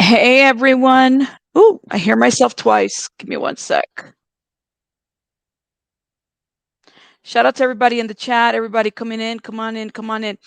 Hey everyone. Ooh, I hear myself twice. Give me one sec. Shout out to everybody in the chat, everybody coming in, come on in, come on in.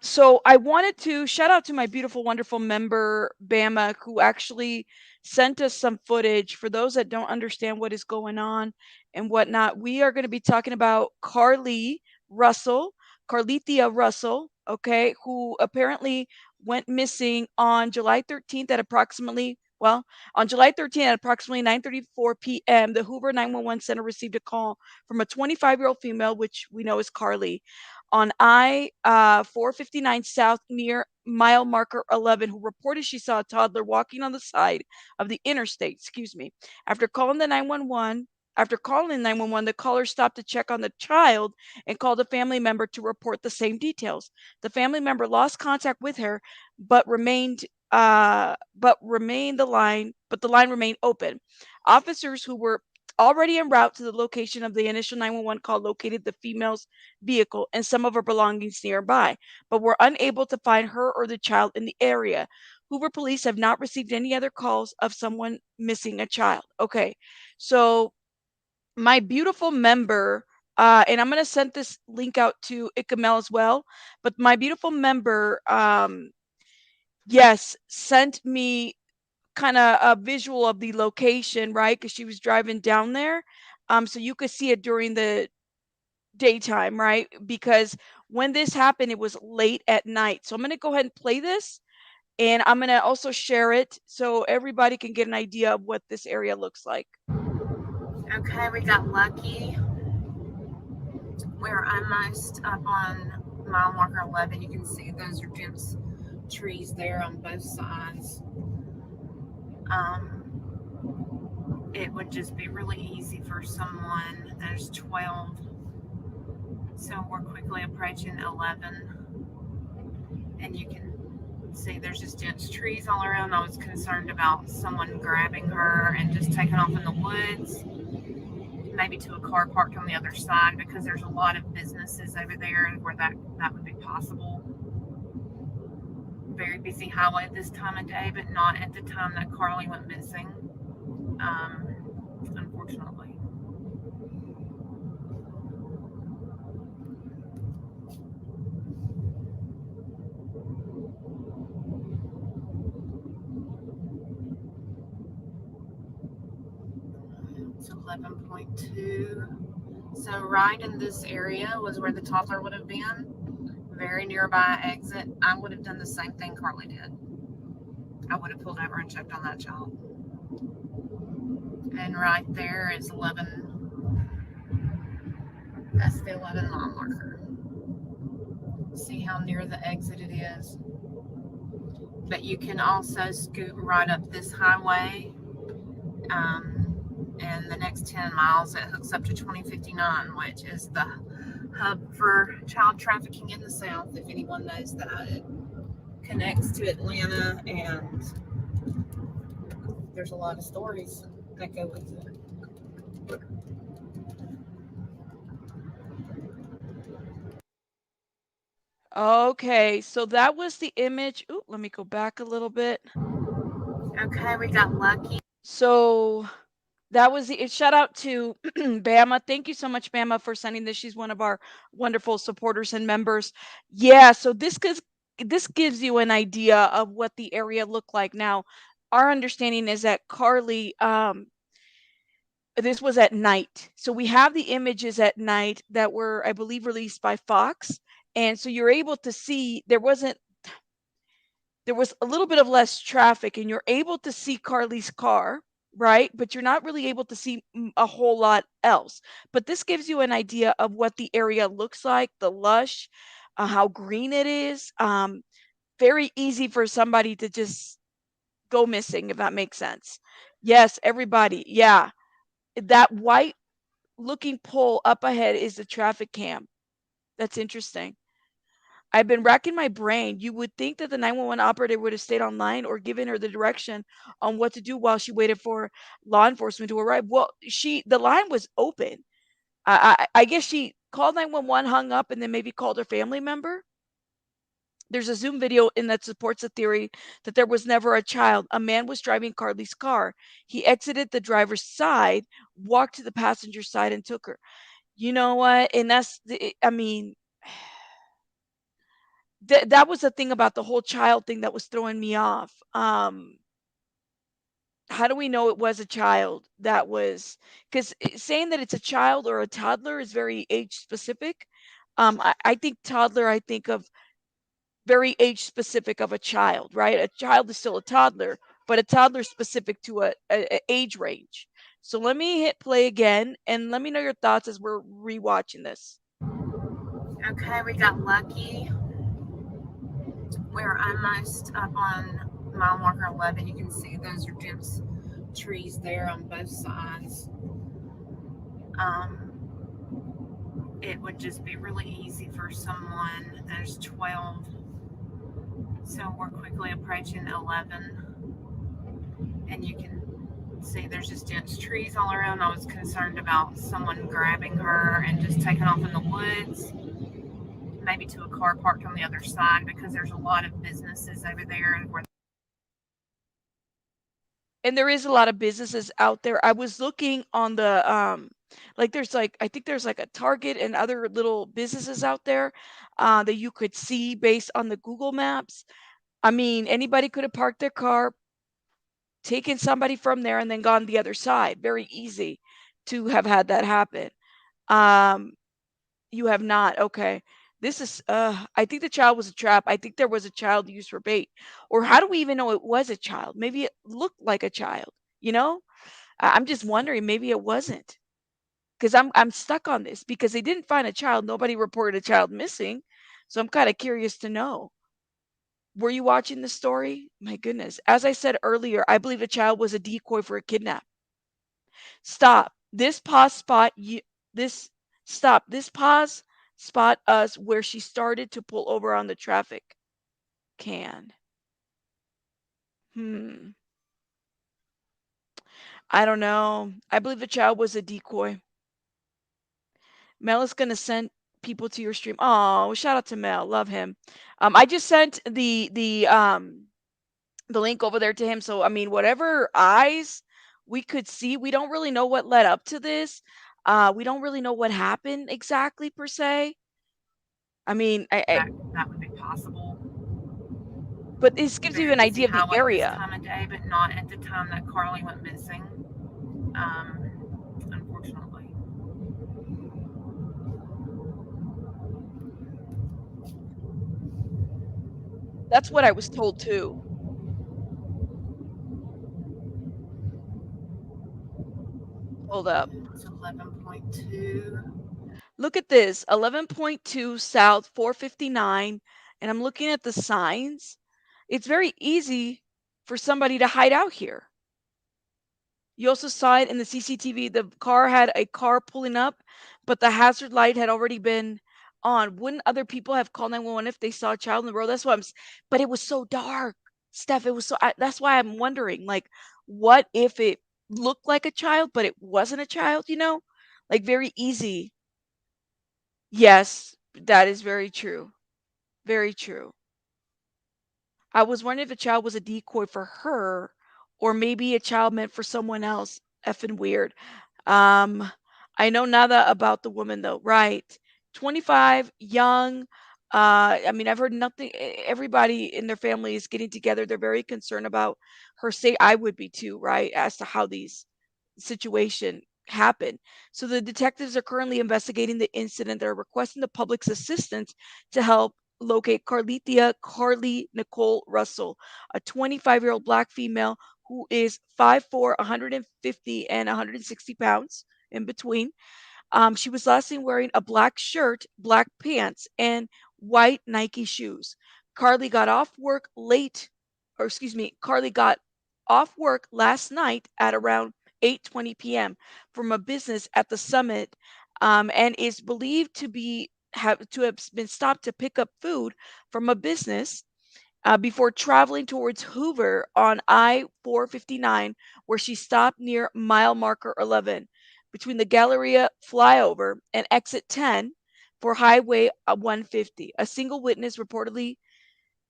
So I wanted to shout out to my beautiful, wonderful member, Bama, who actually sent us some footage. For those that don't understand what is going on and whatnot, we are going to be talking about Carlee Russell, Carlethia Russell, okay, who apparently went missing on July 13th at approximately, on July 13th at approximately 9:34 p.m., the Hoover 911 center received a call from a 25-year-old female, which we know is Carlee, on I 459 South near mile marker 11, who reported she saw a toddler walking on the side of the interstate. Excuse me. After calling the 911, the caller stopped to check on the child and called a family member to report the same details. The family member lost contact with her, but the line remained open. Officers who were already en route to the location of the initial 911 call located the female's vehicle and some of her belongings nearby, but were unable to find her or the child in the area. Hoover police have not received any other calls of someone missing a child. Okay, so my beautiful member, and I'm going to send this link out to Ikamel as well, but my beautiful member, yes, sent me kind of a visual of the location, right? Because she was driving down there. So you could see it during the daytime, right? Because when this happened, it was late at night. So I'm going to go ahead and play this, and I'm going to also share it so everybody can get an idea of what this area looks like. Okay, we got lucky. We're almost up on mile marker 11. You can see those are dense trees there on both sides. It would just be really easy for someone. There's 12. So we're quickly approaching 11. And you can see there's just dense trees all around. I was concerned about someone grabbing her and just taking off in the woods, maybe to a car parked on the other side, because there's a lot of businesses over there where that would be possible. Very busy highway this time of day, but not at the time that Carlee went missing, unfortunately. It's 11.2. So right in this area was where the toddler would have been. Very nearby exit. I would have done the same thing Carlee did. I would have pulled over and checked on that child. And right there is 11. That's the 11 mile marker. See how near the exit it is. But you can also scoot right up this highway. And the next 10 miles, it hooks up to 2059, which is the hub for child trafficking in the South, if anyone knows that. It connects to Atlanta, and there's a lot of stories that go with it. Okay, so that was the image. Ooh, let me go back a little bit. Okay, we got lucky. So that was the shout out to Bama. Thank you so much, Bama, for sending this. She's one of our wonderful supporters and members. Yeah, so this gives you an idea of what the area looked like. Now, our understanding is that Carlee, this was at night. So we have the images at night that were, I believe, released by Fox. And so you're able to see there was a little bit of less traffic, and you're able to see Carlee's car, right? But you're not really able to see a whole lot else. But this gives you an idea of what the area looks like, the lush, how green it is. Very easy for somebody to just go missing, if that makes sense. Yes, everybody. Yeah. That white looking pole up ahead is the traffic cam. That's interesting. I've been racking my brain. You would think that the 911 operator would have stayed online or given her the direction on what to do while she waited for law enforcement to arrive. Well, the line was open. I guess she called 911, hung up, and then maybe called her family member. There's a Zoom video in that supports the theory that there was never a child. A man was driving Carlee's car. He exited the driver's side, walked to the passenger side, and took her. You know what? And I mean, that was the thing about the whole child thing that was throwing me off. How do we know it was a child that was, because saying that it's a child or a toddler is very age specific. I think toddler, I think of very age specific of a child, right? A child is still a toddler, but a toddler specific to a age range. So let me hit play again and let me know your thoughts as we're rewatching this. Okay, we got lucky. We're almost up on mile marker 11. You can see those are dense trees there on both sides. It would just be really easy for someone. There's 12. So we're quickly approaching 11. And you can see there's just dense trees all around. I was concerned about someone grabbing her and just taking off in the woods, maybe to a car parked on the other side, because there's a lot of businesses over there where And there is a lot of businesses out there. I was looking on the like there's like I think there's like a Target and other little businesses out there that you could see based on the Google Maps. I mean, anybody could have parked their car, taken somebody from there, and then gone the other side. Very easy to have had that happen. Um, you have not. Okay. This is I think the child was a trap. I think there was a child used for bait. Or how do we even know it was a child? Maybe it looked like a child, you know? I'm just wondering maybe it wasn't. Cuz I'm stuck on this because they didn't find a child. Nobody reported a child missing. So I'm kind of curious to know. Were you watching the story? My goodness. As I said earlier, I believe the child was a decoy for a kidnap. Stop. This pause spot you this stop. This pause spot us where she started to pull over on the traffic can. Hmm. I don't know. I believe the child was a decoy. Mel is gonna send people to your stream. Oh, shout out to Mel. Love him. I just sent the link over there to him. So I mean, whatever eyes we could see, we don't really know what led up to this. We don't really know what happened exactly per se. I mean, that would be possible. but this gives you Very an busy idea of the highway this area. time of day, but not at the time that Carlee went missing. Unfortunately. That's what I was told too. Hold up. It's 11.2. Look at this. 11.2 South 459, and I'm looking at the signs. It's very easy for somebody to hide out here. You also saw it in the CCTV. The car had a car pulling up, but the hazard light had already been on. Wouldn't other people have called 911 if they saw a child in the road? That's why but it was so dark, Steph. It was that's why I'm wondering, like, what if it looked like a child, but it wasn't a child, you know? Like, very easy. Yes, that is very true. Very true. I was wondering if a child was a decoy for her or maybe a child meant for someone else. Effing weird. Um, I know nada about the woman though, right? 25, young. I mean, I've heard nothing. Everybody in their family is getting together. They're very concerned about her state. I would be too, right? As to how these situation happened. So the detectives are currently investigating the incident. They're requesting the public's assistance to help locate Carlethia Carlee Nichole Russell, a 25-year-old black female who is 5'4", 150 and 160 pounds in between. She was last seen wearing a black shirt, black pants, and white Nike shoes. Carlee got off work late, or excuse me, Carlee got off work last night at around 8:20 p.m. from a business at the summit, and is believed to have been stopped to pick up food from a business before traveling towards Hoover on I-459, where she stopped near mile marker 11 between the Galleria flyover and exit 10 for Highway 150. A single witness reportedly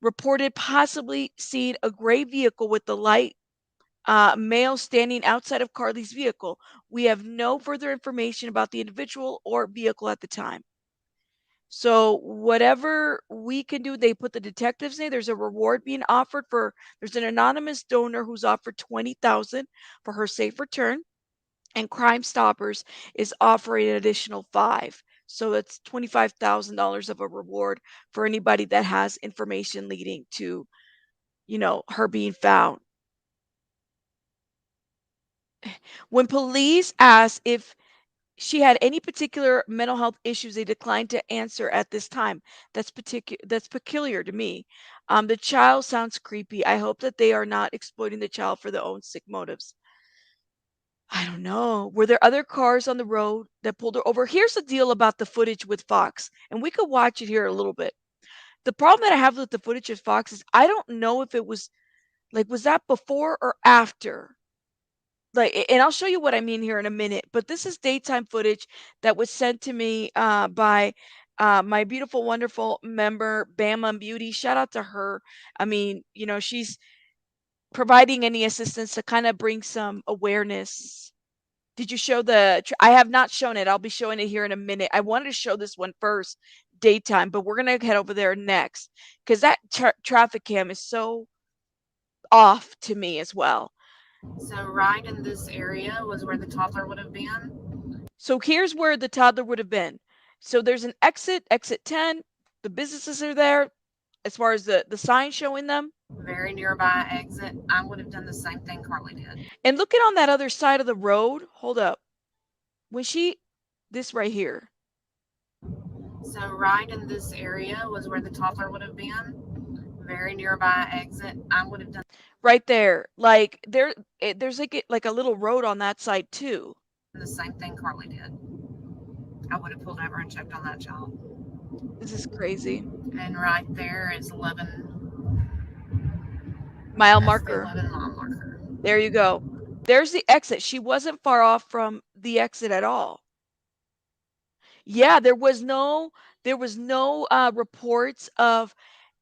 reported possibly seeing a gray vehicle with the light male standing outside of Carlee's vehicle. We have no further information about the individual or vehicle at the time. So whatever we can do, they put the detectives in. There's a reward being offered for. There's an anonymous donor who's offered 20,000 for her safe return, and Crime Stoppers is offering an additional 5. So that's $25,000 of a reward for anybody that has information leading to, her being found. When police asked if she had any particular mental health issues, they declined to answer at this time. That's peculiar to me. The child sounds creepy. I hope that they are not exploiting the child for their own sick motives. I don't know. Were there other cars on the road that pulled her over? Here's the deal about the footage with Fox, and we could watch it here a little bit. The problem that I have with the footage of Fox is I don't know if it was was that before or after? And I'll show you what I mean here in a minute, but this is daytime footage that was sent to me by my beautiful, wonderful member, Bama Beauty. Shout out to her. I mean, she's providing any assistance to kind of bring some awareness. Did you show I have not shown it. I'll be showing it here in a minute. I wanted to show this one first, daytime, but we're going to head over there next because that traffic cam is so off to me as well. So right in this area was where the toddler would have been. So here's where the toddler would have been. So there's an exit 10. The businesses are there as far as the sign showing them. Very nearby exit. I would have done the same thing Carlee did. And looking on that other side of the road, hold up. This right here. So right in this area was where the toddler would have been. Very nearby exit. I would have done right there. There's like a little road on that side too. The same thing Carlee did. I would have pulled over and checked on that child. This is crazy. And right there is 11 mile that's marker. The 11 mile marker. There you go. There's the exit. She wasn't far off from the exit at all. Yeah, there was no reports of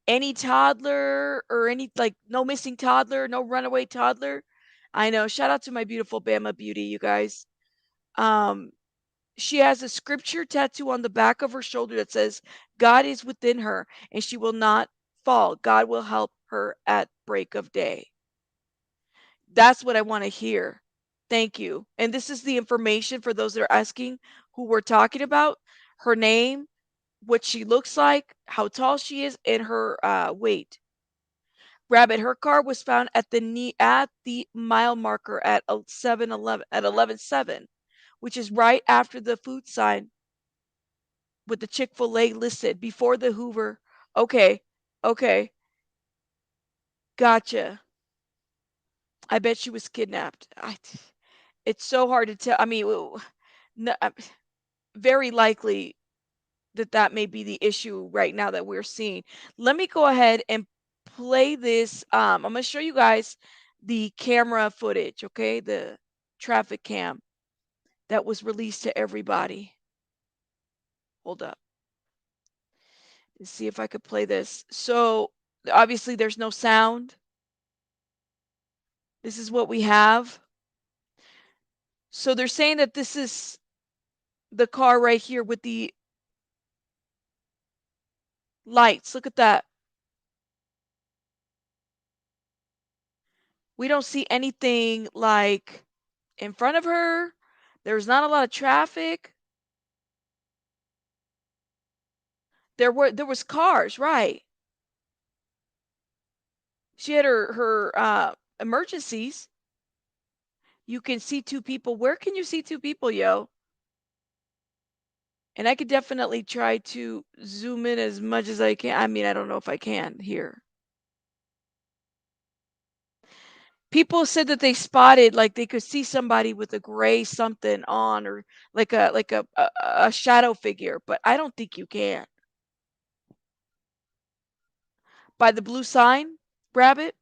any toddler or any no missing toddler, no runaway toddler. I know. Shout out to my beautiful Bama Beauty, you guys. She has a scripture tattoo on the back of her shoulder that says, God is within her and she will not fall. God will help her at break of day. That's what I want to hear. Thank you. And this is the information for those that are asking who we're talking about. Her name, what she looks like, how tall she is, and her weight. Rabbit, her car was found at the mile marker at 11:7, which is right after the food sign with the Chick-fil-A listed before the Hoover. Okay. Gotcha. I bet she was kidnapped. It's so hard to tell. I mean, no, very likely that may be the issue right now that we're seeing. Let me go ahead and play this. I'm going to show you guys the camera footage, okay? The traffic cam that was released to everybody. Hold up. Let's see if I could play this. So obviously there's no sound. This is what we have. So they're saying that this is the car right here with the lights. Look at that. We don't see anything like in front of her. There's not a lot of traffic. There was cars, right? She had her emergencies. You can see two people. Where can you see two people, yo? And I could definitely try to zoom in as much as I can. I mean, I don't know if I can here. People said that they spotted they could see somebody with a gray something on or like a shadow figure, but I don't think you can. By the blue sign, Rabbit?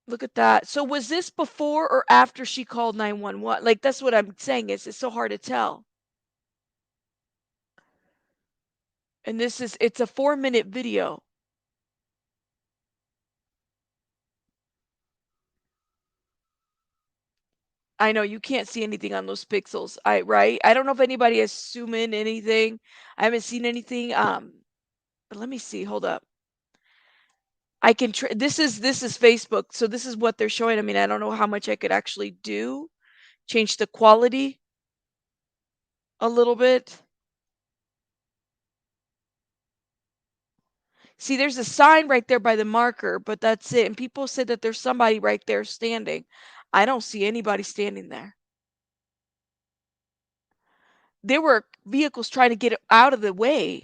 Look at that. So was this before or after she called 911? That's what I'm saying is it's so hard to tell. And it's a 4-minute video. I know you can't see anything on those pixels. Right? I don't know if anybody has zoomed in anything. I haven't seen anything. But let me see. Hold up. I can this is Facebook, so this is what they're showing. I mean, I don't know how much I could actually do. Change the quality a little bit. See, there's a sign right there by the marker, but that's it. And people said that there's somebody right there standing. I don't see anybody standing there. There were vehicles trying to get out of the way.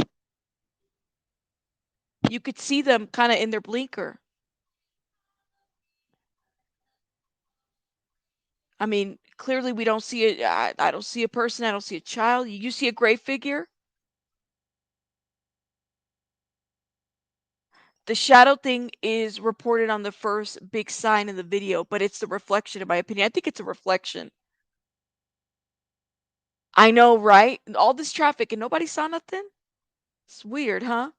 You could see them kind of in their blinker. I mean, clearly we don't see it. I don't see a person. I don't see a child. You see a gray figure? The shadow thing is reported on the first big sign in the video, but it's the reflection, in my opinion. I think it's a reflection. I know, right? All this traffic and nobody saw nothing? It's weird, huh?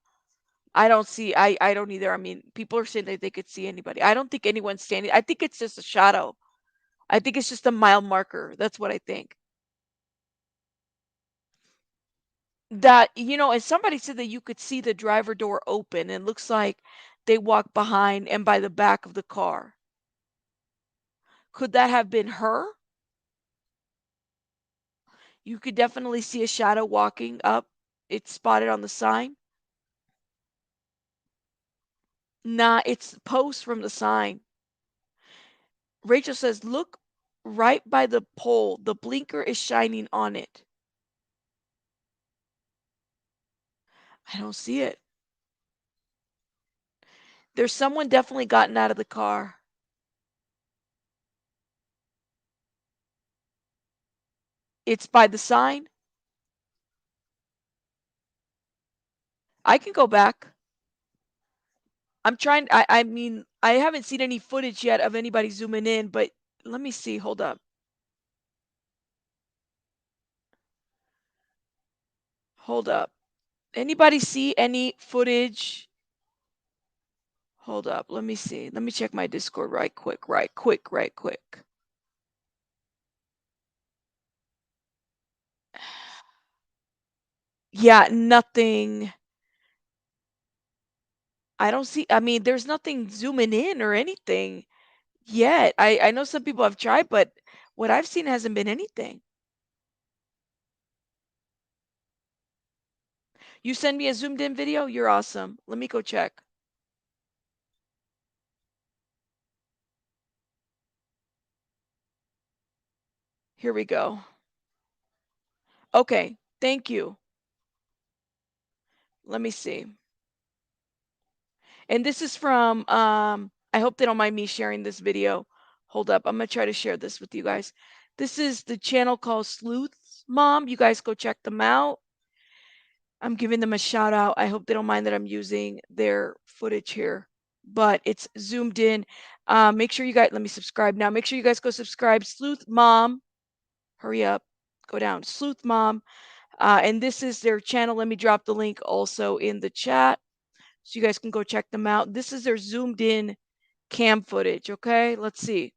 I don't either. I mean, people are saying that they could see anybody. I don't think anyone's standing. I think it's just a shadow. I think it's just a mile marker. That's what I think. That, and somebody said that you could see the driver door open and looks like they walk behind and by the back of the car. Could that have been her? You could definitely see a shadow walking up. It's spotted on the sign. Nah, it's post from the sign. Rachel says, look right by the pole. The blinker is shining on it. I don't see it. There's someone definitely gotten out of the car. It's by the sign. I can go back. I mean, I haven't seen any footage yet of anybody zooming in, but let me see. Hold up. Hold up. Anybody see any footage? Hold up. Let me see. Let me check my Discord right quick. Right quick. Right quick. Yeah, nothing. I don't see, I mean, there's nothing zooming in or anything yet. I know some people have tried, but what I've seen hasn't been anything. You send me a zoomed in video? You're awesome. Let me go check. Here we go. Okay, thank you. Let me see. And this is from, I hope they don't mind me sharing this video. Hold up, I'm gonna try to share this with you guys. This is the channel called Sleuth's Mom. You guys go check them out. I'm giving them a shout out. I hope they don't mind that I'm using their footage here, but it's zoomed in. Make sure you guys, let me subscribe now. Make sure you guys go subscribe. Sleuth Mom, hurry up, go down. Sleuth Mom. And this is their channel. Let me drop the link also in the chat so you guys can go check them out. This is their zoomed in cam footage. Okay, let's see.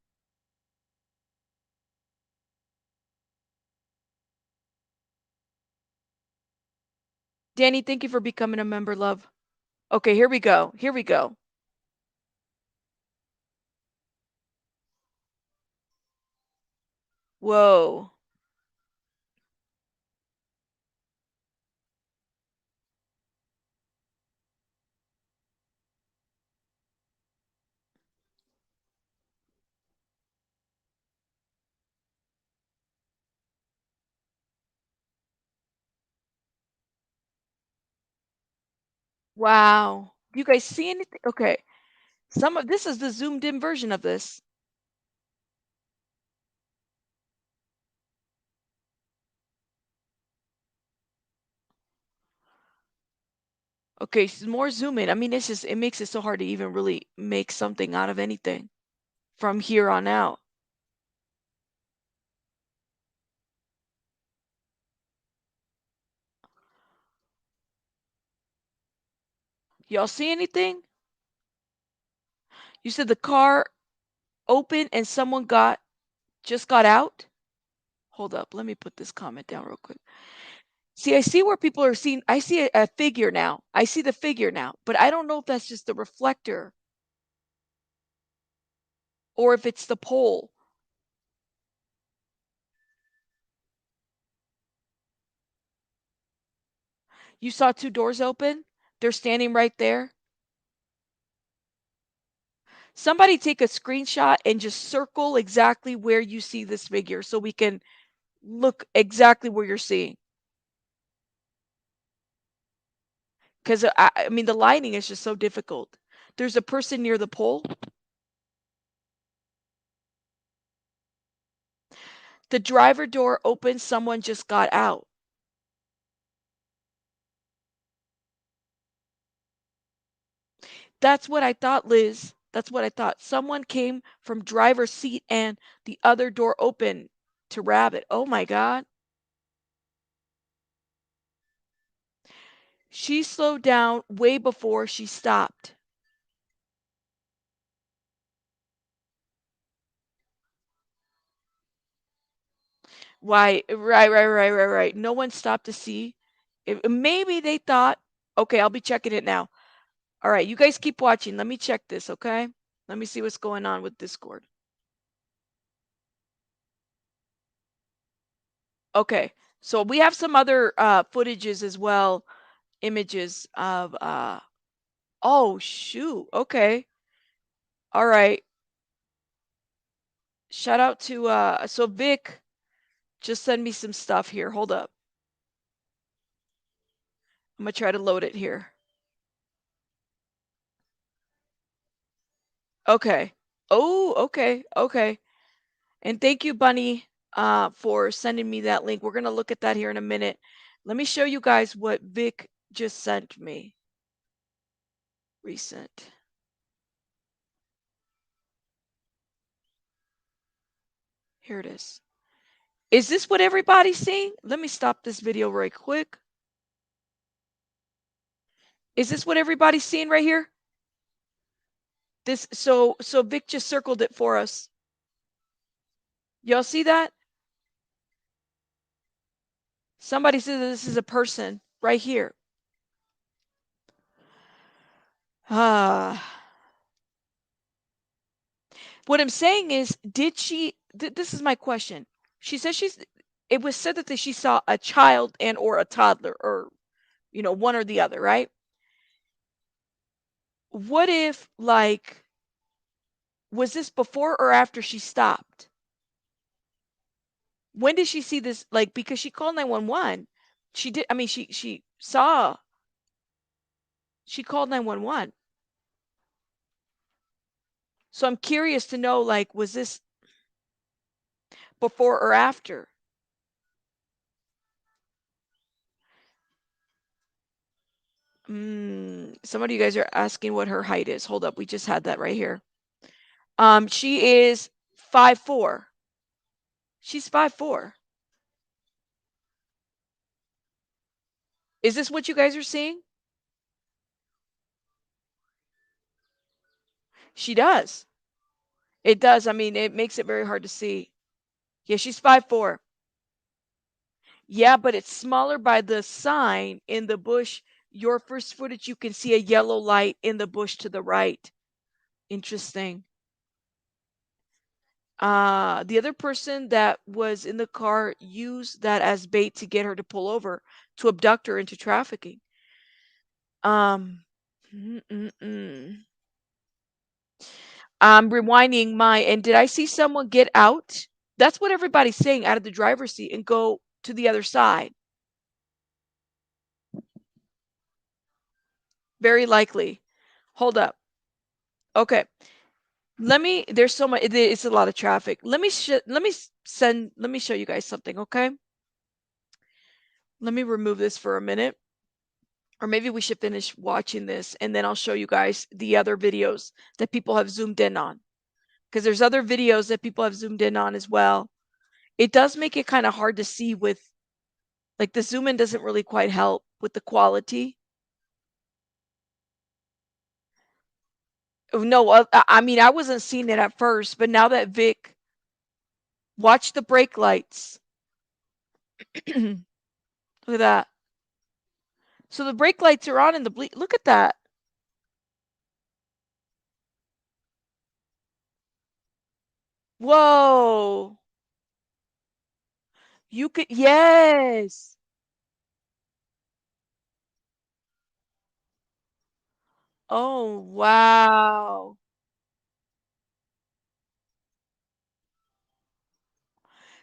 Danny, thank you for becoming a member, love. Okay, here we go. Here we go. Whoa. Wow. Do you guys see anything? Okay. Some of this is the zoomed in version of this. Okay, more zoom in. I mean, it makes it so hard to even really make something out of anything from here on out. Y'all see anything? You said the car opened and someone just got out? Hold up, let me put this comment down real quick. See, I see where people are seeing, I see a figure now. I see the figure now, but I don't know if that's just the reflector or if it's the pole. You saw two doors open? They're standing right there. Somebody take a screenshot and just circle exactly where you see this figure so we can look exactly where you're seeing. Because I mean, the lighting is just so difficult. There's a person near the pole. The driver door opened, someone just got out. That's what I thought, Liz. That's what I thought. Someone came from driver's seat and the other door opened to Rabbit. Oh my God. She slowed down way before she stopped. Why? Right. No one stopped to see. Maybe they thought, okay, I'll be checking it now. All right, you guys keep watching. Let me check this, okay? Let me see what's going on with Discord. Okay, so we have some other footages as well, images of oh shoot, okay. All right. Shout out to so Vic just send me some stuff here. Hold up. I'm gonna try to load it here. Okay. Oh, okay. And thank you, Bunny, for sending me that link. We're gonna look at that here in a minute. Let me show you guys what Vic just sent me. Recent. Here it is. Is this what everybody's seeing? Let me stop this video right quick. Is this what everybody's seeing right here? This so Vic just circled it for us. Y'all see that? Somebody says this is a person right here. What I'm saying is, did she? This is my question. She says it was said that she saw a child and or a toddler, or one or the other, right? What if, like, was this before or after she stopped? When did she see this? Like, because she called 911. She did. I mean, she saw. She called 911. So I'm curious to know, like, was this before or after? Some of you guys are asking what her height is. Hold up, we just had that right here. She is 5'4". She's 5'4". Is this what you guys are seeing? She does. It does. I mean, it makes it very hard to see. Yeah, she's 5'4". Yeah, but it's smaller by the sign in the bush. Your first footage, you can see a yellow light in the bush to the right. Interesting. The other person that was in the car used that as bait to get her to pull over, to abduct her into trafficking. I'm rewinding and did I see someone get out? That's what everybody's saying, out of the driver's seat and go to the other side. Very likely. Hold up. Okay. There's so much, it's a lot of traffic. Let me show you guys something, okay? Let me remove this for a minute. Or maybe we should finish watching this and then I'll show you guys the other videos that people have zoomed in on. Because there's other videos that people have zoomed in on as well. It does make it kind of hard to see with, like, the zoom in doesn't really quite help with the quality. No, I mean, I wasn't seeing it at first, but now that Vic, watch the brake lights. Look at that. So the brake lights are on in the look at that. Whoa. You could, yes. Oh, wow.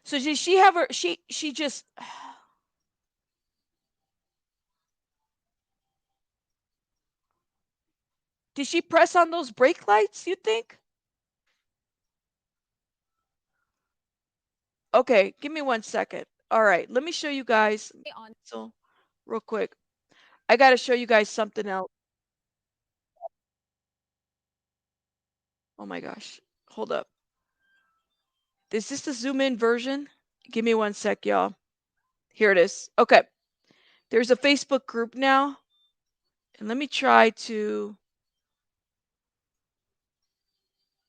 So did she have her, she just, did she press on those brake lights, you think? Okay, give me 1 second. All right, let me show you guys. So, real quick, I got to show you guys something else. Oh my gosh. Hold up. Is this the zoom in version? Give me 1 sec, y'all. Here it is. Okay. There's a Facebook group now. And let me try to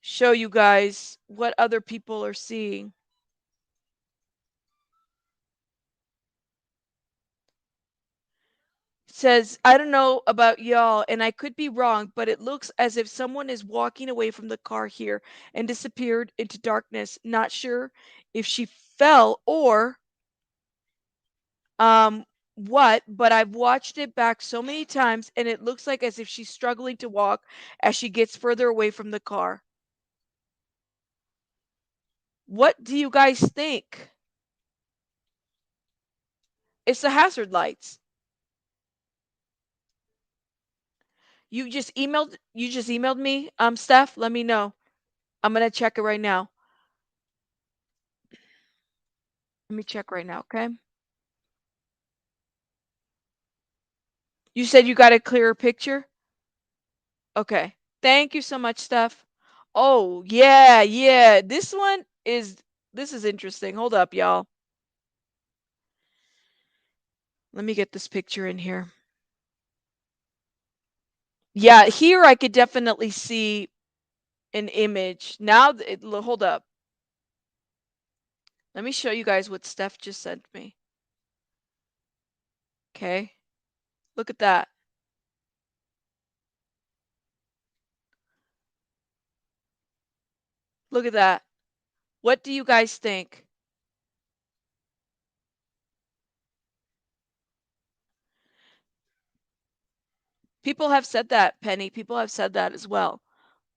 show you guys what other people are seeing. It says, I don't know about y'all, and I could be wrong, but it looks as if someone is walking away from the car here and disappeared into darkness. Not sure if she fell or um what, but I've watched it back so many times and it looks like as if she's struggling to walk as she gets further away from the car. What do you guys think? It's the hazard lights. You just emailed me, Steph, let me know. I'm going to check it right now. Let me check right now, okay? You said you got a clearer picture? Okay. Thank you so much, Steph. Oh, yeah, yeah. This is interesting. Hold up, y'all. Let me get this picture in here. Yeah, here I could definitely see an image. Now, hold up. Let me show you guys what Steph just sent me. Okay. Look at that. Look at that. What do you guys think? People have said that, Penny. People have said that as well.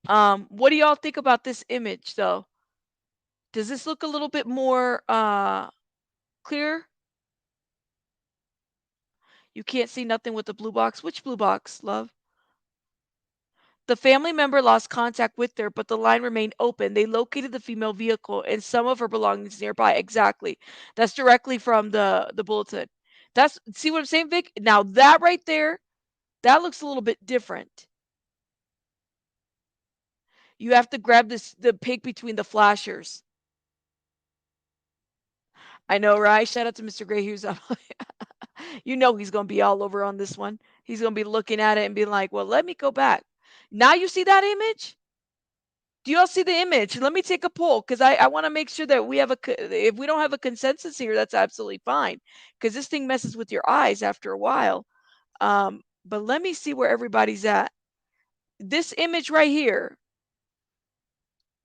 What do y'all think about this image, though? Does this look a little bit more clear? You can't see nothing with the blue box. Which blue box, love? The family member lost contact with her, but the line remained open. They located the female vehicle and some of her belongings nearby. Exactly. That's directly from the bulletin. That's see what I'm saying, Vic? Now that right there, that looks a little bit different. You have to grab the pig between the flashers. I know, right? Shout out to Mr. Gray Hughes. You know he's gonna be all over on this one. He's gonna be looking at it and being like, "Well, let me go back." Now you see that image? Do you all see the image? Let me take a poll because I want to make sure that we have if we don't have a consensus here, that's absolutely fine because this thing messes with your eyes after a while. But let me see where everybody's at. This image right here.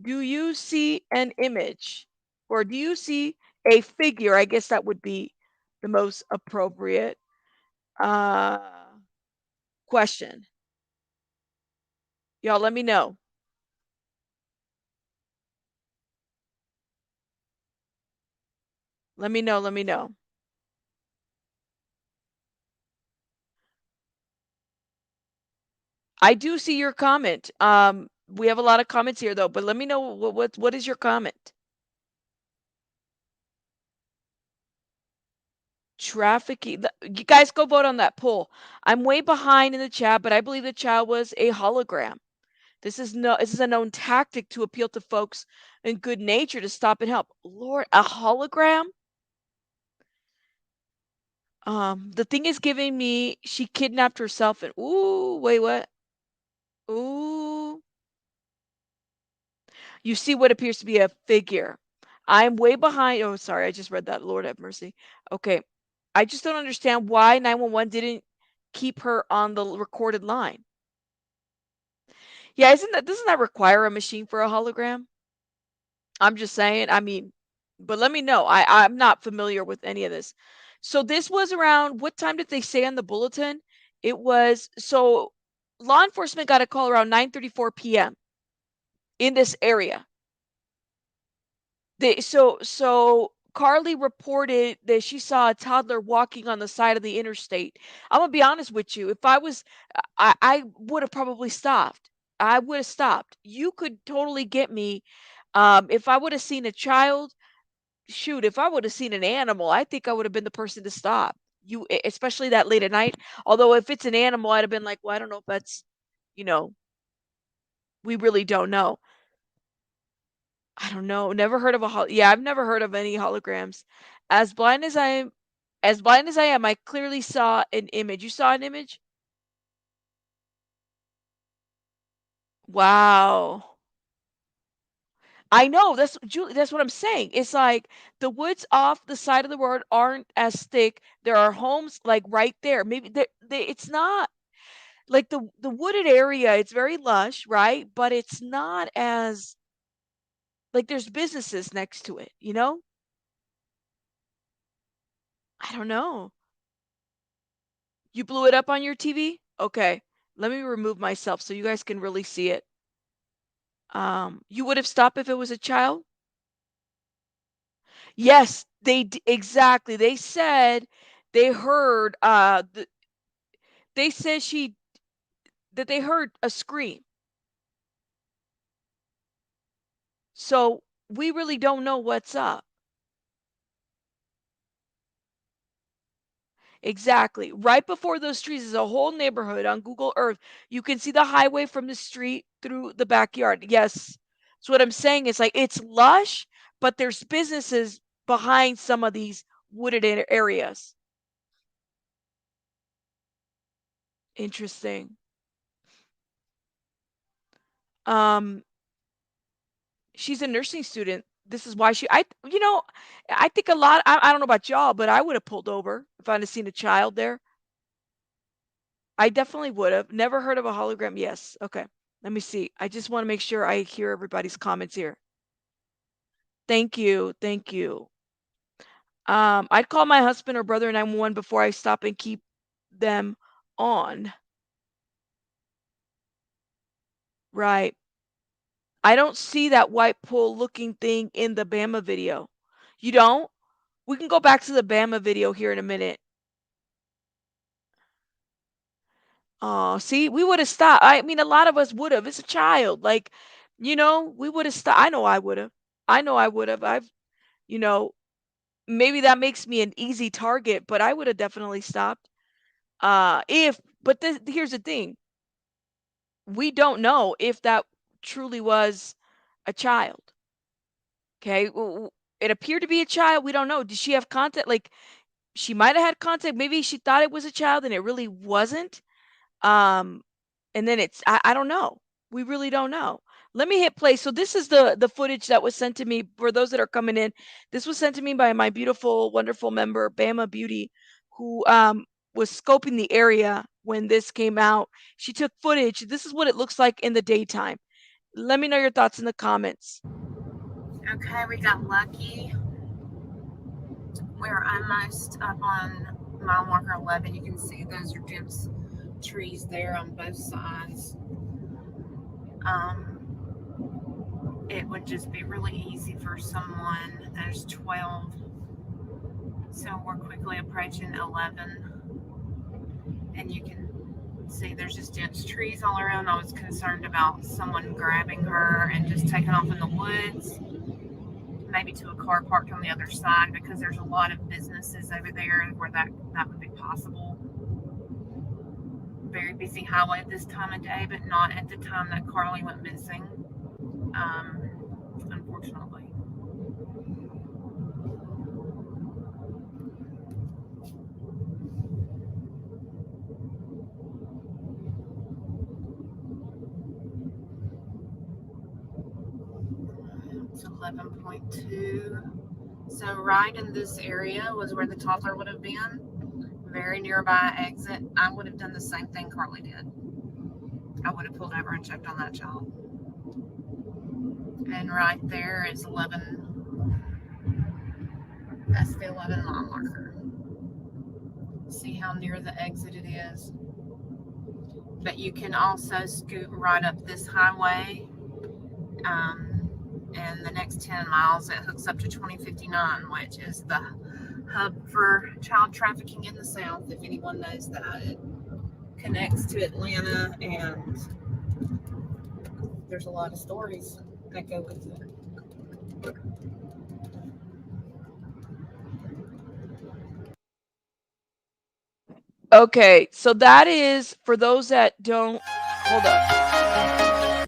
Do you see an image or do you see a figure? I guess that would be the most appropriate uh, question. Y'all let me know. Let me know. Let me know. I do see your comment. We have a lot of comments here though, but let me know what is your comment? Trafficking. You guys go vote on that poll. I'm way behind in the chat, but I believe the child was a hologram. This is a known tactic to appeal to folks in good nature to stop and help. Lord, a hologram? The thing is giving me she kidnapped herself and ooh, wait, what? Ooh. You see what appears to be a figure. I'm way behind. Oh, sorry, I just read that. Lord have mercy. Okay. I just don't understand why 911 didn't keep her on the recorded line. Yeah, doesn't that require a machine for a hologram? I'm just saying. I mean, but let me know. I'm not familiar with any of this. So this was around what time did they say on the bulletin? It was so law enforcement got a call around 9:34 p.m. in this area. So Carlee reported that she saw a toddler walking on the side of the interstate. I'm gonna be honest with you. If I was, I would have probably stopped. I would have stopped. You could totally get me. If I would have seen a child, shoot, if I would have seen an animal, I think I would have been the person to stop. Especially that late at night. Although if it's an animal, I'd have been like, well, I don't know if that's, you know, we really don't know. I don't know. Never heard of yeah, I've never heard of any holograms. As blind as I am, as blind as I am, I clearly saw an image. You saw an image? Wow. I know. That's Julie, that's what I'm saying. It's like the woods off the side of the road aren't as thick. There are homes like right there. Maybe it's not like the wooded area, it's very lush, right? But it's not as like there's businesses next to it, you know? I don't know. You blew it up on your TV? Okay. Let me remove myself so you guys can really see it. You would have stopped if it was a child? Yes, exactly. They said they heard they said she that they heard a scream. So we really don't know what's up. Exactly. Right before those trees is a whole neighborhood on Google Earth. You can see the highway from the street through the backyard. Yes. So what I'm saying is like it's lush, but there's businesses behind some of these wooded areas. Interesting. Um, she's a nursing student. This is why I think a lot, I don't know about y'all, but I would have pulled over if I'd have seen a child there. I definitely would have. Never heard of a hologram. Yes. Okay. Let me see. I just want to make sure I hear everybody's comments here. Thank you. Thank you. I'd call my husband or brother 911 before I stop and keep them on. Right. I don't see that white pole looking thing in the Bama video. You don't? We can go back to the Bama video here in a minute. Oh, see, we would have stopped. I mean, a lot of us would have. It's a child. Like, we would have stopped. I know I would have. I know I would have. You know, maybe that makes me an easy target, but I would have definitely stopped. But here's the thing. We don't know if that truly was a child. Okay. It appeared to be a child. We don't know. Did she have contact? Like, she might have had contact. Maybe she thought it was a child and it really wasn't. Um, and then I don't know. We really don't know. Let me hit play. So this is the footage that was sent to me for those that are coming in. This was sent to me by my beautiful, wonderful member, Bama Beauty, who was scoping the area when this came out. She took footage. This is what it looks like in the daytime. Let me know your thoughts in the comments. Okay, we got lucky. We're almost up on mile marker 11. You can see those are dense trees there on both sides. It would just be really easy for someone. There's 12. So we're quickly approaching 11. And you can see there's just dense trees all around. I was concerned about someone grabbing her and just taking off in the woods, maybe to a car parked on the other side, because there's a lot of businesses over there where that would be possible. Very busy highway at this time of day, but not at the time that Carlee went missing, unfortunately. It's 11.2. So right in this area was where the toddler would have been. Very nearby exit. I would have done the same thing Carlee did. I would have pulled over and checked on that child. And right there is 11. That's the 11 mile marker. See how near the exit it is. But you can also scoot right up this highway. And the next 10 miles, it hooks up to 2059, which is the hub for child trafficking in the South, if anyone knows that. It connects to Atlanta, and there's a lot of stories that go with it. Okay, so that is for those that don't. Hold up.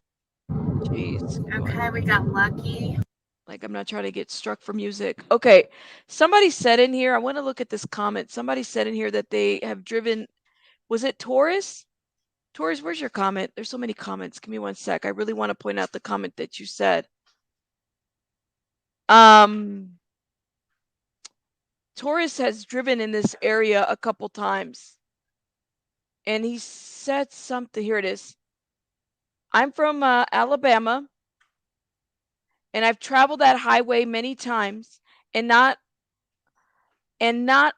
Jeez. Okay, we got lucky. Like, I'm not trying to get struck for music. Okay, somebody said in here, I want to look at this comment. Somebody said in here that they have driven, was it Taurus? Taurus, where's your comment? There's so many comments. Give me one sec. I really want to point out the comment that you said. Taurus has driven in this area a couple times. And he said something. Here it is. I'm from Alabama. And I've traveled that highway many times. And not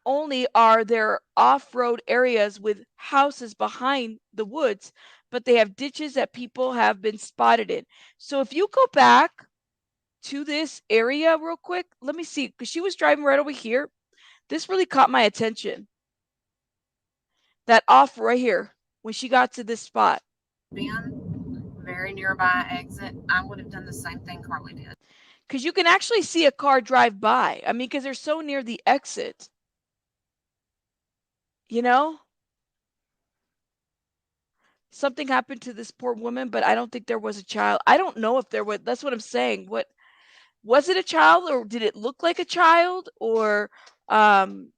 only are there off-road areas with houses behind the woods, but they have ditches that people have been spotted in. So if you go back to this area real quick, let me see, because she was driving right over here. This really caught my attention. That off right here, when she got to this spot. Very nearby exit. I would have done the same thing Carlee did. Because you can actually see a car drive by. I mean, because they're so near the exit. You know? Something happened to this poor woman, but I don't think there was a child. I don't know if there was. That's what I'm saying. What was it, a child, or did it look like a child, or of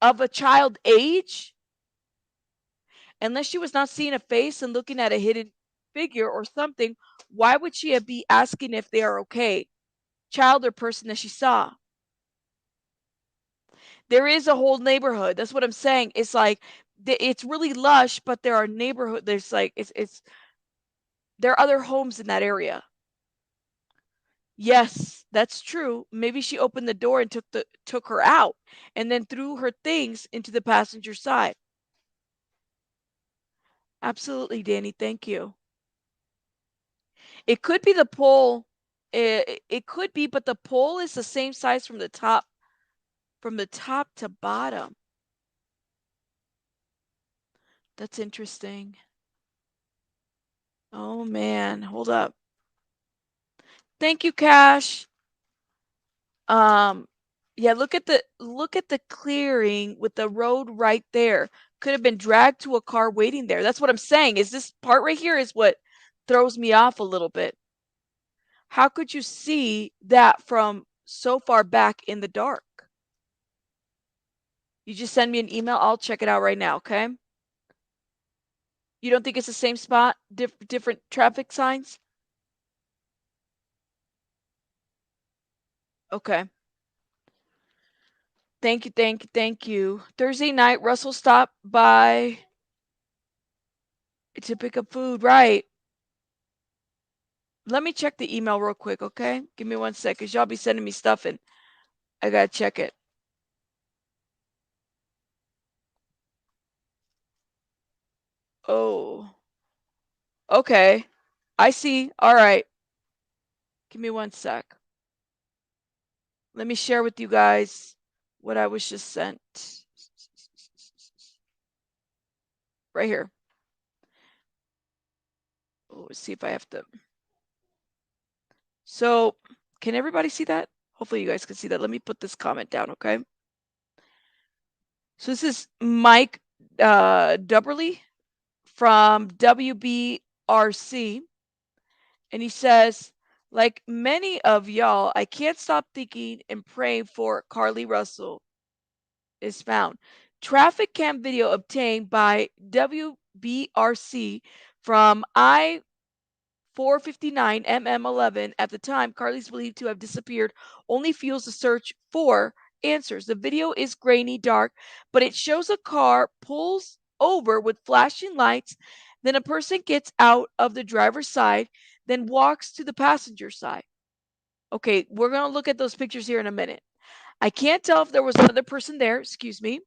a child age? Unless she was not seeing a face and looking at a hidden figure or something, why would she be asking if they are okay? Child or person that she saw. There is a whole neighborhood. That's what I'm saying. It's like it's really lush, but there are neighborhood. There's like it's there are other homes in that area. Yes, that's true. Maybe she opened the door and took her out, and then threw her things into the passenger side. Absolutely, Danny. Thank you. It could be the pole. It could be, but the pole is the same size from the top to bottom. That's interesting. Oh man, hold up. Thank you, Cash. Yeah, look at the clearing with the road right there. Could have been dragged to a car waiting there. That's what I'm saying. Is this part right here is what throws me off a little bit. How could you see that from so far back in the dark? You just send me an email. I'll check it out right now, okay? You don't think it's the same spot? Different traffic signs? Okay. Thank you, thank you, thank you. Thursday night, Russell stopped by to pick up food, right? Let me check the email real quick, okay? Give me 1 sec, because y'all be sending me stuff and I gotta check it. Oh. Okay. I see. All right. Give me 1 sec. Let me share with you guys what I was just sent. Right here. Oh, let's see if I have to. So, can everybody see that? Hopefully you guys can see that. Let me put this comment down, okay? So this is Mike Dubberly from WBRC. And he says, like many of y'all, I can't stop thinking and praying for Carlee Russell is found. Traffic cam video obtained by WBRC from 4:59 mm11. At the time, Carlee is believed to have disappeared. Only fuels the search for answers. The video is grainy, dark, but it shows a car pulls over with flashing lights. Then a person gets out of the driver's side, then walks to the passenger side. Okay, we're going to look at those pictures here in a minute. I can't tell if there was another person there, excuse me,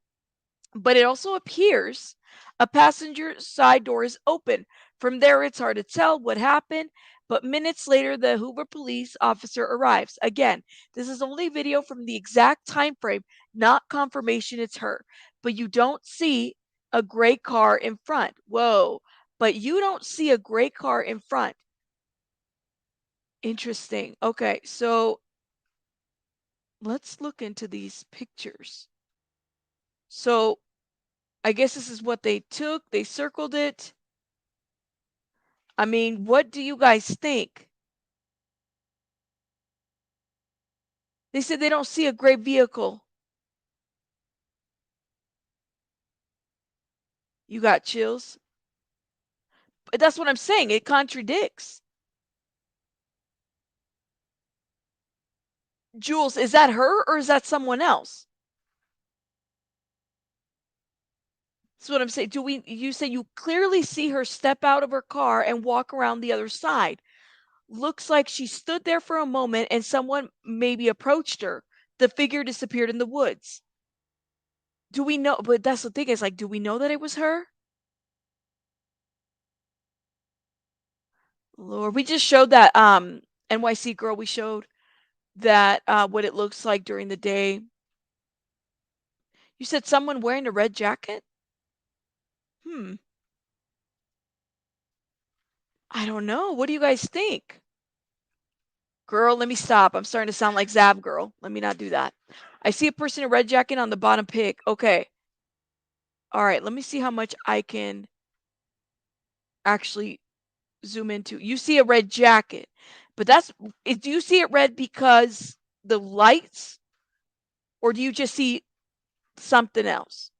but it also appears a passenger side door is open. From there, it's hard to tell what happened, but minutes later, the Hoover police officer arrives. Again, this is only video from the exact time frame, not confirmation it's her. But you don't see a gray car in front. Whoa, but you don't see a gray car in front. Interesting. Okay, so let's look into these pictures. So I guess this is what they took. They circled it. I mean, what do you guys think? They said they don't see a gray vehicle. You got chills? But that's what I'm saying. It contradicts. Jules, is that her or is that someone else? That's what I'm saying. You say you clearly see her step out of her car and walk around the other side. Looks like she stood there for a moment and someone maybe approached her. The figure disappeared in the woods. Do we know? But that's the thing, is like, do we know that it was her? Lord, we just showed that NYC girl. We showed that what it looks like during the day. You said someone wearing a red jacket? I don't know. What do you guys think? Girl, let me stop. I'm starting to sound like Zab girl. Let me not do that. I see a person in a red jacket on the bottom pic. Okay. All right, let me see how much I can actually zoom into. You see a red jacket, but do you see it red because the lights, or do you just see something else?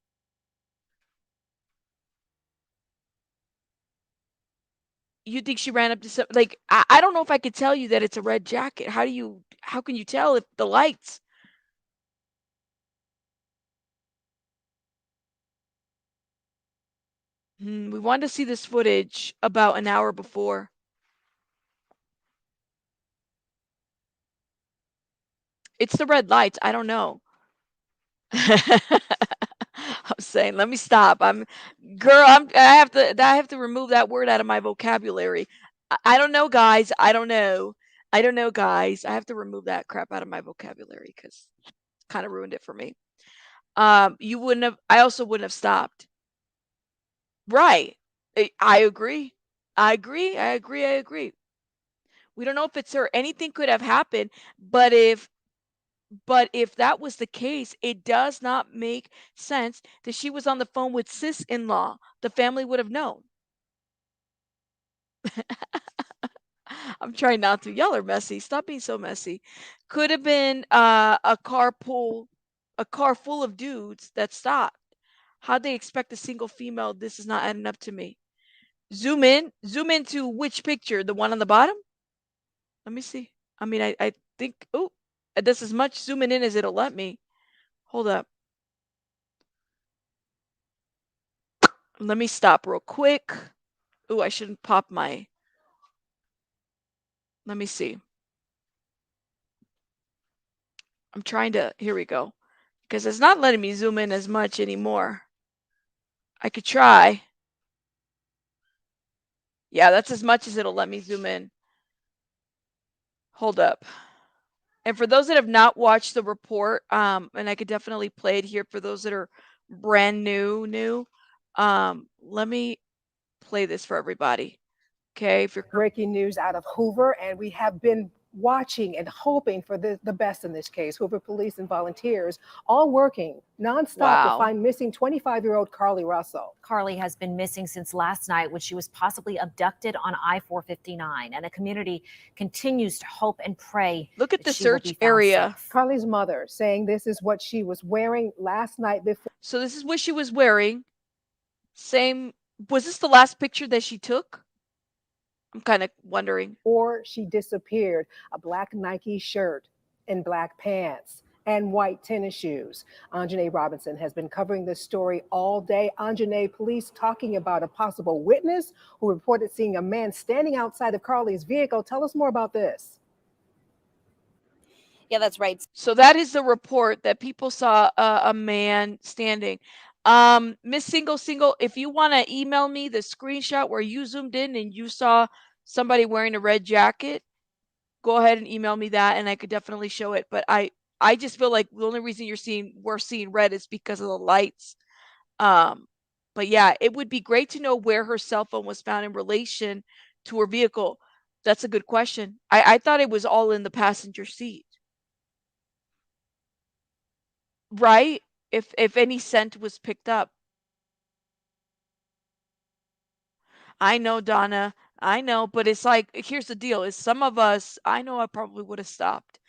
You think she ran up to some, like, I don't know if I could tell you that it's a red jacket. How can you tell if the lights? We wanted to see this footage about an hour before. It's the red lights. I don't know. I'm saying, let me stop. I have to remove that word out of my vocabulary. I don't know, guys. I don't know. I don't know, guys. I have to remove that crap out of my vocabulary because it kind of ruined it for me. You wouldn't have. I also wouldn't have stopped. Right. I agree. I agree. I agree. I agree. We don't know if it's her. Anything could have happened, but if that was the case, it does not make sense that she was on the phone with sis-in-law. The family would have known. I'm trying not to. Y'all are messy. Stop being so messy. Could have been a car full of dudes that stopped. How'd they expect a single female? This is not adding up to me. Zoom in. Zoom into which picture? The one on the bottom? Let me see. I mean, I think, oh, that's as much zooming in as it'll let me. Hold up. Let me stop real quick. Oh, I shouldn't pop my. Let me see. I'm trying to. Here we go. Because it's not letting me zoom in as much anymore. I could try. Yeah, that's as much as it'll let me zoom in. Hold up. And for those that have not watched the report, and I could definitely play it here for those that are brand new, let me play this for everybody. Okay, if you're breaking news out of Hoover, and we have been watching and hoping for the best in this case. Hoover Police and volunteers all working nonstop to find missing 25-year-old Carlee Russell. Carlee has been missing since last night when she was possibly abducted on I-459, and the community continues to hope and pray. Look at the search area. Safe. Carlee's mother saying this is what she was wearing last night before. So this is what she was wearing. Same. Was this the last picture that she took? I'm kind of wondering. Or she disappeared. A black Nike shirt and black pants and white tennis shoes. Anjanae Robinson has been covering this story all day. Anjanae, police talking about a possible witness who reported seeing a man standing outside of Carlee's vehicle. Tell us more about this. Yeah, that's right. So that is the report that people saw a man standing. Miss Single, if you want to email me the screenshot where you zoomed in and you saw somebody wearing a red jacket, go ahead and email me that, and I could definitely show it. But I just feel like the only reason we're seeing red is because of the lights. But yeah, it would be great to know where her cell phone was found in relation to her vehicle. That's a good question. I thought it was all in the passenger seat. Right? If any scent was picked up. I know, Donna. I know, but it's like, here's the deal: is some of us, I know I probably would have stopped.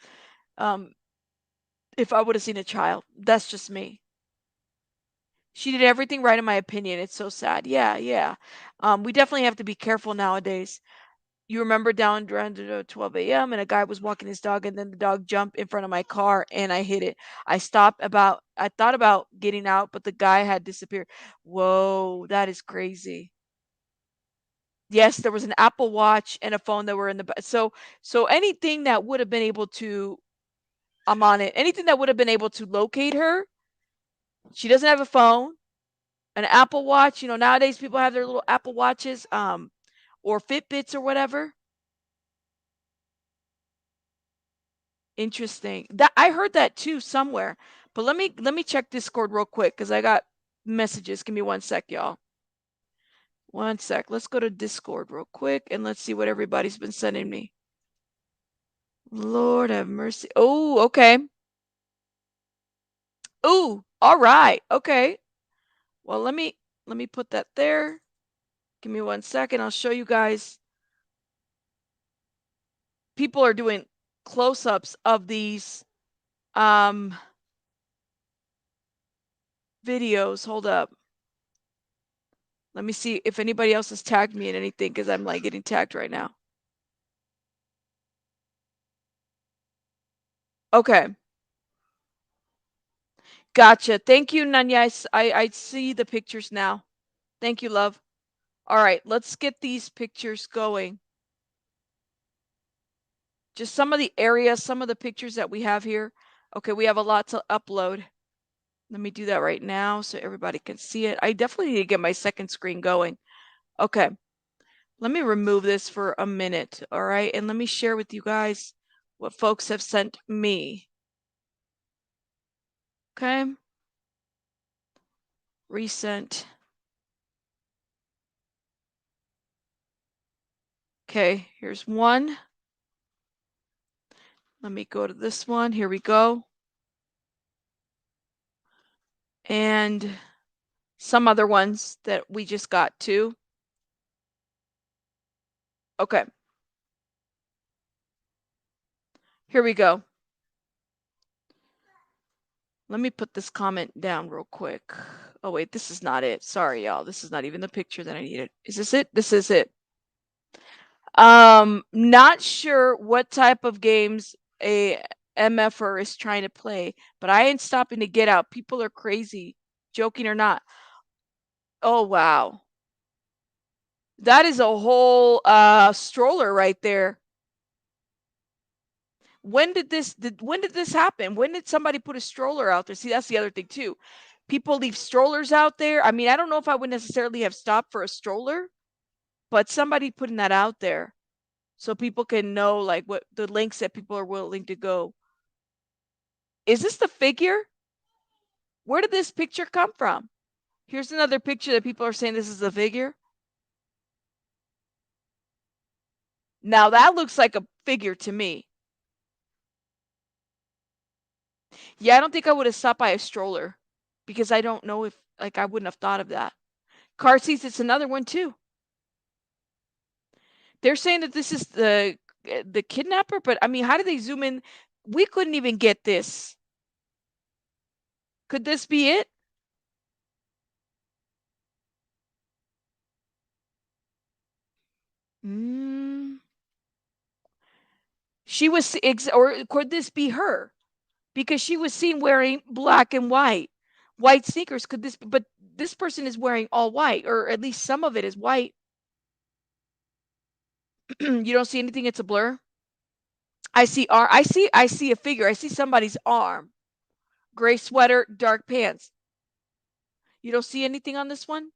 If I would have seen a child. That's just me. She did everything right in my opinion. It's so sad. Yeah. We definitely have to be careful nowadays. You remember down around 12 a.m. and a guy was walking his dog, and then the dog jumped in front of my car and I hit it. I thought about getting out, but the guy had disappeared. Whoa, that is crazy. Yes, there was an Apple Watch and a phone that were in the so anything that would have been able to I'm on it. Anything that would have been able to locate her. She doesn't have a phone, an Apple Watch. You know, nowadays people have their little Apple Watches, or Fitbits or whatever. Interesting. That I heard that too somewhere. But let me check Discord real quick because I got messages. Give me 1 sec, y'all. 1 sec. Let's go to Discord real quick and let's see what everybody's been sending me. Lord have mercy. Oh, okay. Ooh, all right. Okay. Well, let me put that there. Give me 1 second. I'll show you guys. People are doing close-ups of these videos. Hold up. Let me see if anybody else has tagged me in anything because I'm like getting tagged right now. Okay. Gotcha. Thank you, Nanya. I see the pictures now. Thank you, love. All right, let's get these pictures going. Just some of the areas, some of the pictures that we have here. Okay, we have a lot to upload. Let me do that right now so everybody can see it. I definitely need to get my second screen going. Okay. Let me remove this for a minute, all right? And let me share with you guys what folks have sent me. Okay. Recent. Okay, here's one. Let me go to this one. Here we go. And some other ones that we just got too. Okay. Here we go. Let me put this comment down real quick. Oh wait, this is not it. Sorry, y'all. This is not even the picture that I needed. Is this it? This is it. Not sure what type of games a MFer is trying to play, but I ain't stopping to get out. People are crazy, joking or not. Oh wow. That is a whole stroller right there. When did this happen? When did somebody put a stroller out there? See, that's the other thing too. People leave strollers out there. I mean, I don't know if I would necessarily have stopped for a stroller, but somebody putting that out there so people can know like what the lengths that people are willing to go. Is this the figure? Where did this picture come from? Here's another picture that people are saying this is the figure. Now that looks like a figure to me. Yeah, I don't think I would have stopped by a stroller because I don't know if like I wouldn't have thought of that. Car seats, it's another one too. They're saying that this is the kidnapper, but I mean, how did they zoom in? We couldn't even get this. Could this be it? She was, or could this be her? Because she was seen wearing black and white sneakers. Could this? But this person is wearing all white, or at least some of it is white. You don't see anything. It's a blur. I see a figure. I see somebody's arm. Gray sweater, dark pants. You don't see anything on this one?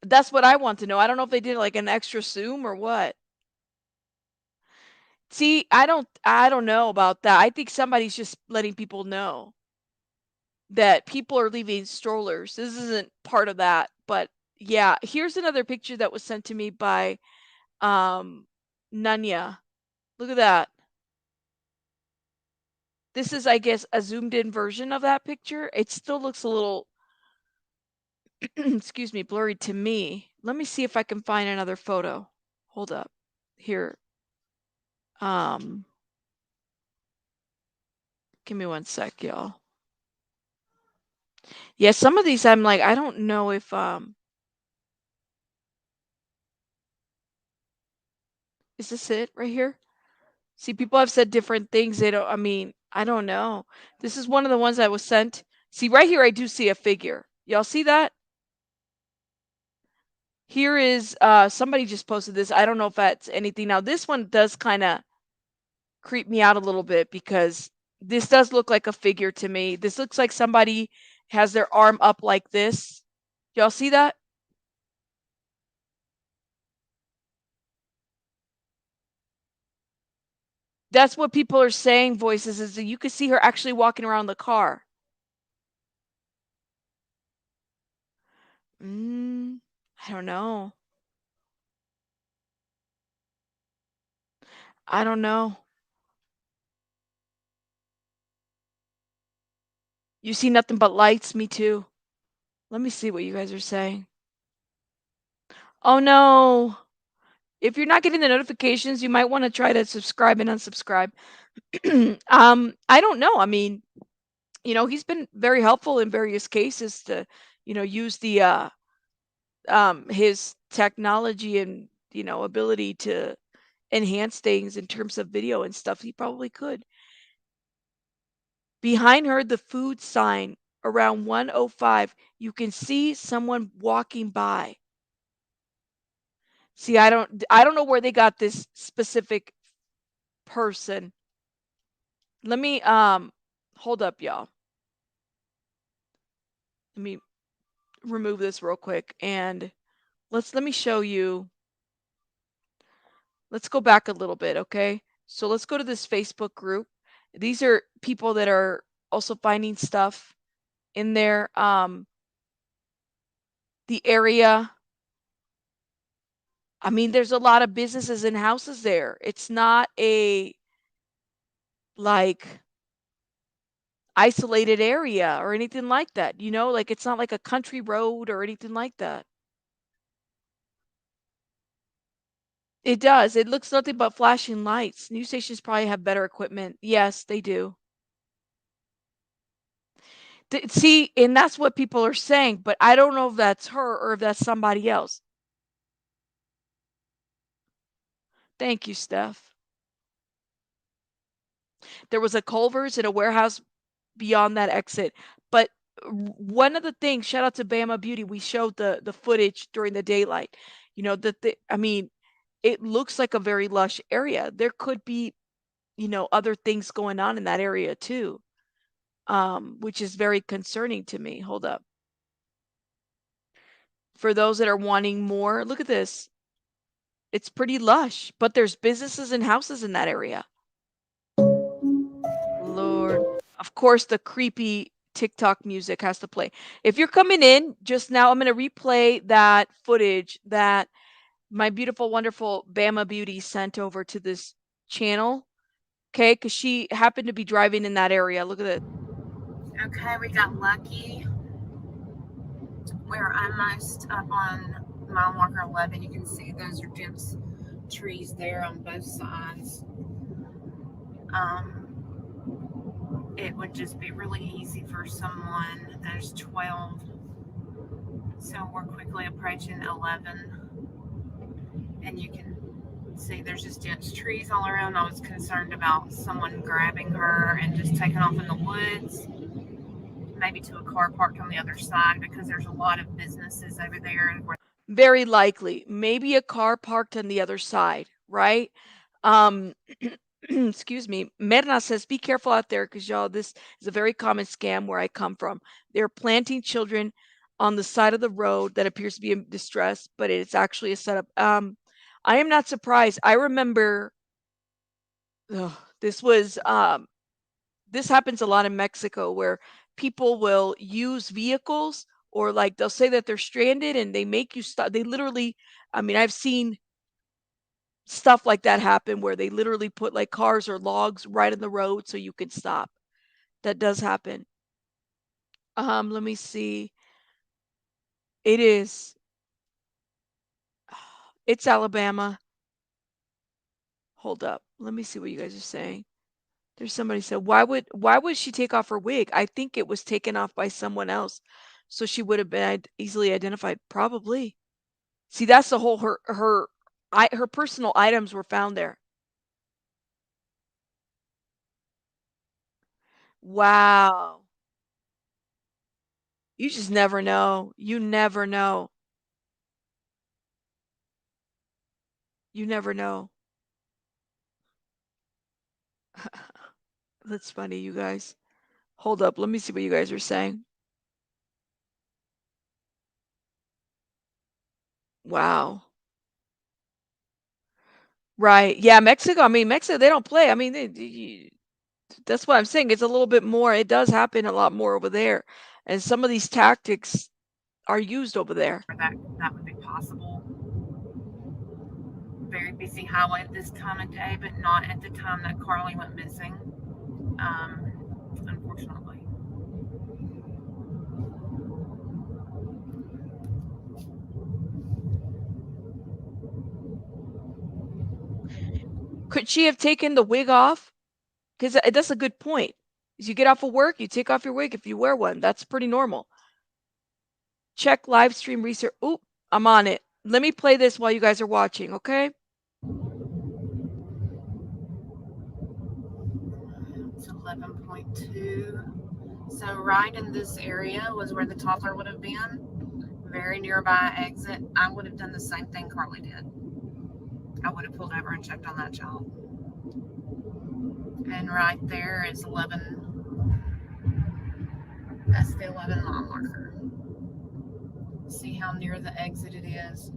That's what I want to know. I don't know if they did like an extra zoom or what. See, I don't know about that. I think somebody's just letting people know that people are leaving strollers. This isn't part of that, but yeah, here's another picture that was sent to me by Nanya. Look at that. This is, I guess, a zoomed in version of that picture. It still looks a little excuse me, blurry to me. Let me see if I can find another photo. Hold up. Here. Give me one sec, y'all. Yeah, some of these I'm like, I don't know if is this it right here? See, people have said different things. They don't, I mean, I don't know. This is one of the ones that was sent. See, right here I do see a figure. Y'all see that? Here is somebody just posted this. I don't know if that's anything. Now this one does kind of creep me out a little bit because this does look like a figure to me. This looks like somebody has their arm up like this. Y'all see that? That's what people are saying, voices, is that you could see her actually walking around the car. I don't know. I don't know. You see nothing but lights? Me too. Let me see what you guys are saying. Oh no. If you're not getting the notifications, you might want to try to subscribe and unsubscribe. I don't know. I mean, he's been very helpful in various cases to, use the his technology and, ability to enhance things in terms of video and stuff. He probably could. Behind her, the food sign around 105, you can see someone walking by. See, I don't know where they got this specific person. Let me hold up, y'all. Let me remove this real quick and let me show you. Let's go back a little bit, okay? So let's go to this Facebook group. These are people that are also finding stuff in there. The area. I mean, there's a lot of businesses and houses there. It's not a like isolated area or anything like that, like it's not like a country road or anything like that. It does. It looks nothing but flashing lights. News stations probably have better equipment. Yes, they do. See, and that's what people are saying, but I don't know if that's her or if that's somebody else. Thank you, Steph. There was a Culver's and a warehouse beyond that exit. But one of the things, shout out to Bama Beauty, we showed the footage during the daylight. I mean, it looks like a very lush area. There could be, other things going on in that area too, which is very concerning to me. Hold up. For those that are wanting more, look at this. It's pretty lush, but there's businesses and houses in that area. Lord. Of course, the creepy TikTok music has to play. If you're coming in just now, I'm going to replay that footage that my beautiful, wonderful Bama Beauty sent over to this channel. Okay, because she happened to be driving in that area. Look at it. Okay, we got lucky. We're almost up on mile marker 11. You can see those are dense trees there on both sides. It would just be really easy for someone. There's 12. So we're quickly approaching 11. and you can see there's just dense trees all around. I was concerned about someone grabbing her and just taking off in the woods, maybe to a car parked on the other side, because there's a lot of businesses over there. Very likely. Maybe a car parked on the other side, right? Excuse me. Merna says, be careful out there because, y'all, this is a very common scam where I come from. They're planting children on the side of the road that appears to be in distress, but it's actually a setup. I am not surprised. I remember this was this happens a lot in Mexico where people will use vehicles, or like they'll say that they're stranded and they make you stop. They literally, I mean, I've seen stuff like that happen where they literally put like cars or logs right in the road so you can stop. That does happen. Let me see. It is. It's Alabama. Hold up. Let me see what you guys are saying. There's somebody said, why would she take off her wig? I think it was taken off by someone else. So she would have been easily identified. Probably. See, that's the whole her personal items were found there. Wow. You just never know. You never know. You never know. That's funny, you guys. Hold up. Let me see what you guys are saying. Wow. Right. Yeah, Mexico. I mean, Mexico, they don't play. I mean, that's what I'm saying. It's a little bit more. It does happen a lot more over there. And some of these tactics are used over there. That would be possible. Very busy highway at this time of day, but not at the time that Carlee went missing. Unfortunately. Could she have taken the wig off? Because that's a good point. As you get off of work, you take off your wig if you wear one. That's pretty normal. Check live stream research. Oop, I'm on it. Let me play this while you guys are watching, okay? It's 11.2. So right in this area was where the toddler would have been. Very nearby exit. I would have done the same thing Carlee did. I would have pulled over and checked on that child. And right there is 11. That's the 11 mile marker. See how near the exit it is.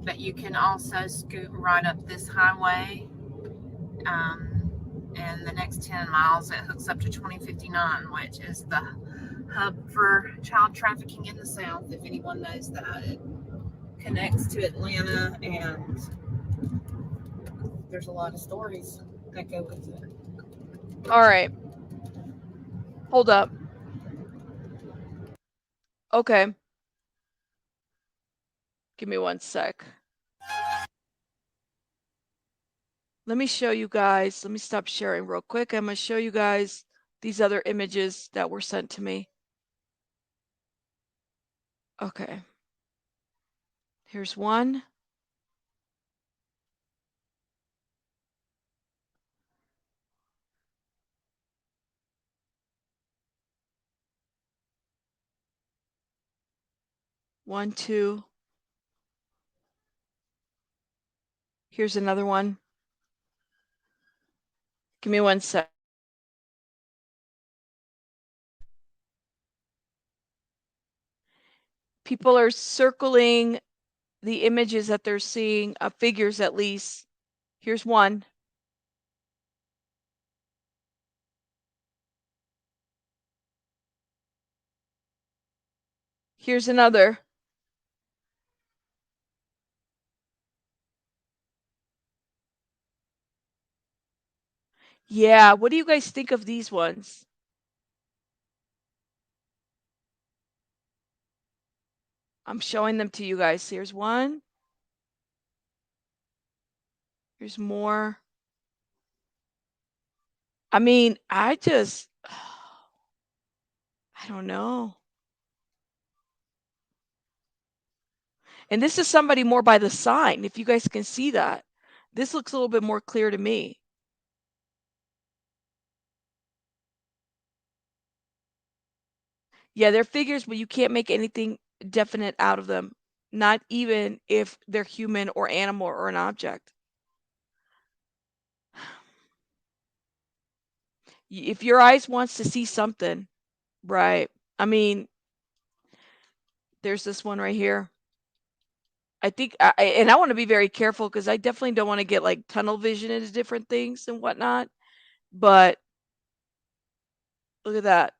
But you can also scoot right up this highway. And the next 10 miles, it hooks up to 2059, which is the hub for child trafficking in the South. If anyone knows that, it connects to Atlanta, and there's a lot of stories that go with it. All right. Hold up. Okay. Give me one sec. Let me show you guys. Let me stop sharing real quick. I'm going to show you guys these other images that were sent to me. Okay. Here's one. One, two. Here's another one. Give me one sec. People are circling the images that they're seeing, figures at least. Here's one. Here's another. Yeah, what do you guys think of these ones? I'm showing them to you guys. Here's one. Here's more. I mean, I don't know. And this is somebody more by the sign, if you guys can see that. This looks a little bit more clear to me. Yeah, they're figures, but you can't make anything definite out of them, not even if they're human or animal or an object. If your eyes wants to see something, right? I mean, there's this one right here. I think, and I want to be very careful because I definitely don't want to get like tunnel vision into different things and whatnot. But look at that.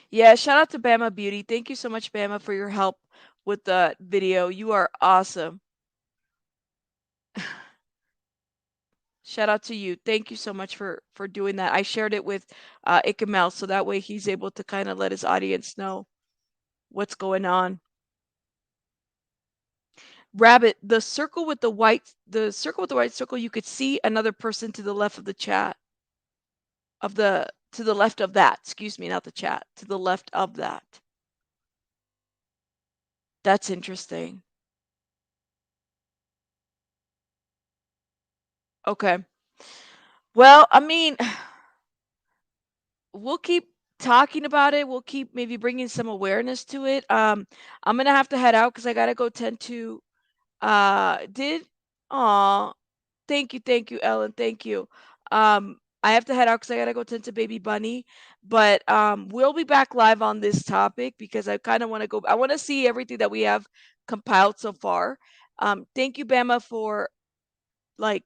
Yeah, shout out to Bama Beauty. Thank you so much, Bama, for your help with the video. You are awesome. Shout out to you. Thank you so much for doing that. I shared it with Ikamel, so that way he's able to kind of let his audience know what's going on. Rabbit, the circle with the white circle, you could see another person to the left of the chat. To the left of that, excuse me, not the chat, to the left of that. That's interesting. Okay. Well, I mean, we'll keep talking about it. We'll keep maybe bringing some awareness to it. I'm going to have to head out because I got to go tend to, aw, thank you, Ellen, thank you. I have to head out because I got to go tend to baby bunny, but we'll be back live on this topic because I kind of want to go, I want to see everything that we have compiled so far. Thank you, Bama, for like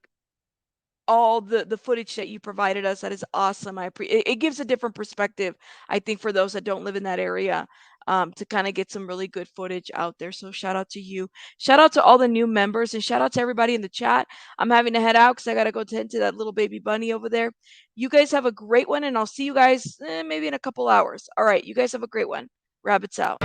all the footage that you provided us. That is awesome. It gives a different perspective, I think, for those that don't live in that area, to kind of get some really good footage out there. So shout out to you. Shout out to all the new members and shout out to everybody in the chat. I'm having to head out because I got to go tend to that little baby bunny over there. You guys have a great one and I'll see you guys maybe in a couple hours. All right. You guys have a great one. Rabbits out.